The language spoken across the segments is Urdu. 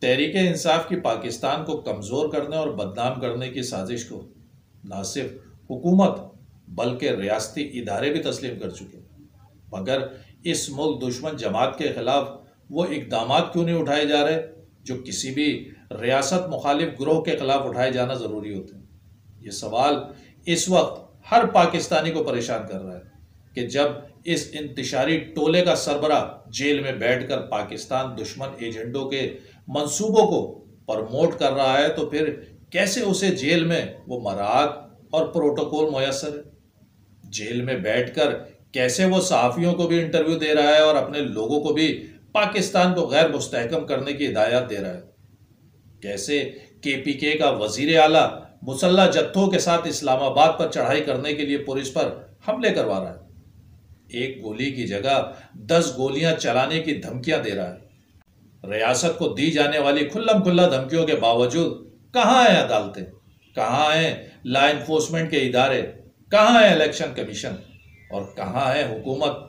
تحریک انصاف کی پاکستان کو کمزور کرنے اور بدنام کرنے کی سازش کو نہ صرف حکومت بلکہ ریاستی ادارے بھی تسلیم کر چکے، مگر اس ملک دشمن جماعت کے خلاف وہ اقدامات کیوں نہیں اٹھائے جا رہے جو کسی بھی ریاست مخالف گروہ کے خلاف اٹھائے جانا ضروری ہوتے ہیں؟ یہ سوال اس وقت ہر پاکستانی کو پریشان کر رہا ہے کہ جب اس انتشاری ٹولے کا سربراہ جیل میں بیٹھ کر پاکستان دشمن ایجنڈوں کے منصوبوں کو پرموٹ کر رہا ہے تو پھر کیسے اسے جیل میں وہ مراعات اور پروٹوکول میسر ہے؟ جیل میں بیٹھ کر کیسے وہ صحافیوں کو بھی انٹرویو دے رہا ہے اور اپنے لوگوں کو بھی پاکستان کو غیر مستحکم کرنے کی ہدایات دے رہا ہے؟ کیسے کے پی کے کا وزیر اعلیٰ مسلح جتھوں کے ساتھ اسلام آباد پر چڑھائی کرنے کے لیے پولیس پر حملے کروا رہا ہے، ایک گولی کی جگہ 10 گولیاں چلانے کی دھمکیاں دے رہا ہے؟ ریاست کو دی جانے والی کھلم کھلا دھمکیوں کے باوجود کہاں ہیں عدالتیں، کہاں ہیں لا انفورسمنٹ کے ادارے، کہاں ہے الیکشن کمیشن اور کہاں ہے حکومت؟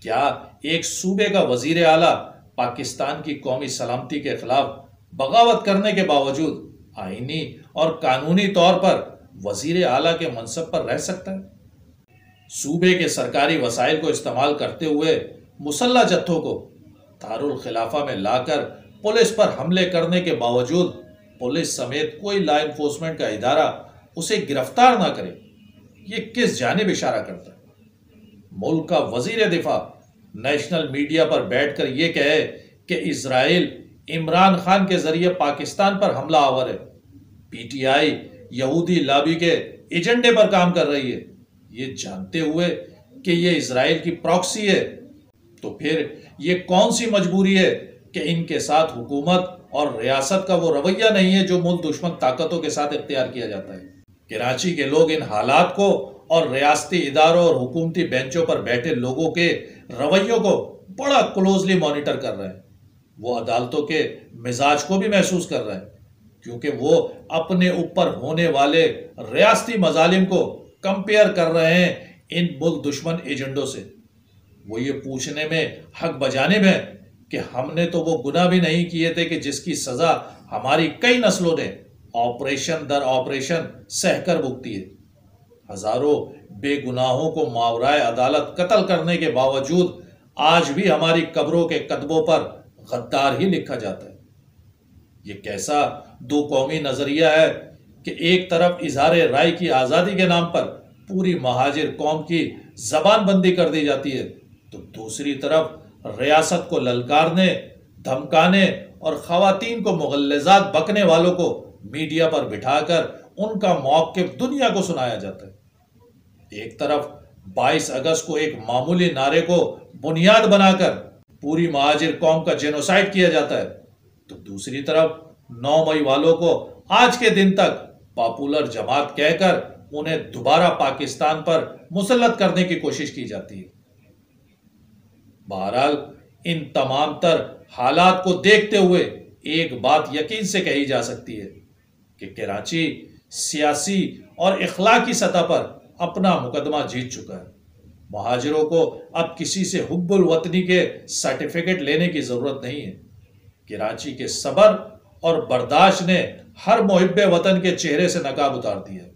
کیا ایک صوبے کا وزیر اعلیٰ پاکستان کی قومی سلامتی کے خلاف بغاوت کرنے کے باوجود آئینی اور قانونی طور پر وزیر اعلیٰ کے منصب پر رہ سکتا ہے؟ صوبے کے سرکاری وسائل کو استعمال کرتے ہوئے مسلح جتھوں کو دارالخلافہ میں لا کر پولیس پر حملے کرنے کے باوجود پولیس سمیت کوئی لا انفورسمنٹ کا ادارہ اسے گرفتار نہ کرے، یہ کس جانب اشارہ کرتا ہے؟ ملک کا وزیر دفاع نیشنل میڈیا پر بیٹھ کر یہ کہے کہ اسرائیل عمران خان کے ذریعے پاکستان پر حملہ آور ہے، پی ٹی آئی یہودی لابی کے ایجنڈے پر کام کر رہی ہے، یہ جانتے ہوئے کہ یہ اسرائیل کی پراکسی ہے، تو پھر یہ کون سی مجبوری ہے کہ ان کے ساتھ حکومت اور ریاست کا وہ رویہ نہیں ہے جو ملک دشمن طاقتوں کے ساتھ اختیار کیا جاتا ہے؟ کراچی کے لوگ ان حالات کو اور ریاستی اداروں اور حکومتی بینچوں پر بیٹھے لوگوں کے رویوں کو بڑا کلوزلی مانیٹر کر رہے ہیں، وہ عدالتوں کے مزاج کو بھی محسوس کر رہے ہیں، کیونکہ وہ اپنے اوپر ہونے والے ریاستی مظالم کو کمپیئر کر رہے ہیں ان ملک دشمن ایجنڈوں سے۔ وہ یہ پوچھنے میں حق بجانب ہے کہ ہم نے تو وہ گناہ بھی نہیں کیے تھے کہ جس کی سزا ہماری کئی نسلوں نے آپریشن در آپریشن سہ کر بھگتی ہے۔ ہزاروں بے گناہوں کو ماورائے عدالت قتل کرنے کے باوجود آج بھی ہماری قبروں کے کتبوں پر غدار ہی لکھا جاتا ہے۔ یہ کیسا دو قومی نظریہ ہے کہ ایک طرف اظہار رائے کی آزادی کے نام پر پوری مہاجر قوم کی زبان بندی کر دی جاتی ہے، تو دوسری طرف ریاست کو للکارنے، دھمکانے اور خواتین کو مغلظات بکنے والوں کو میڈیا پر بٹھا کر ان کا موقف دنیا کو سنایا جاتا ہے۔ ایک طرف 22 اگست کو ایک معمولی نعرے کو بنیاد بنا کر پوری مہاجر قوم کا جینوسائیڈ کیا جاتا ہے، تو دوسری طرف 9 مئی والوں کو آج کے دن تک پاپولر جماعت کہہ کر انہیں دوبارہ پاکستان پر مسلط کرنے کی کوشش کی جاتی ہے۔ بہرحال ان تمام تر حالات کو دیکھتے ہوئے ایک بات یقین سے کہی جا سکتی ہے کہ کراچی سیاسی اور اخلاقی سطح پر اپنا مقدمہ جیت چکا ہے۔ مہاجروں کو اب کسی سے حب الوطنی کے سرٹیفکیٹ لینے کی ضرورت نہیں ہے۔ کراچی کے صبر اور برداشت نے ہر محب وطن کے چہرے سے نقاب اتار دیا ہے۔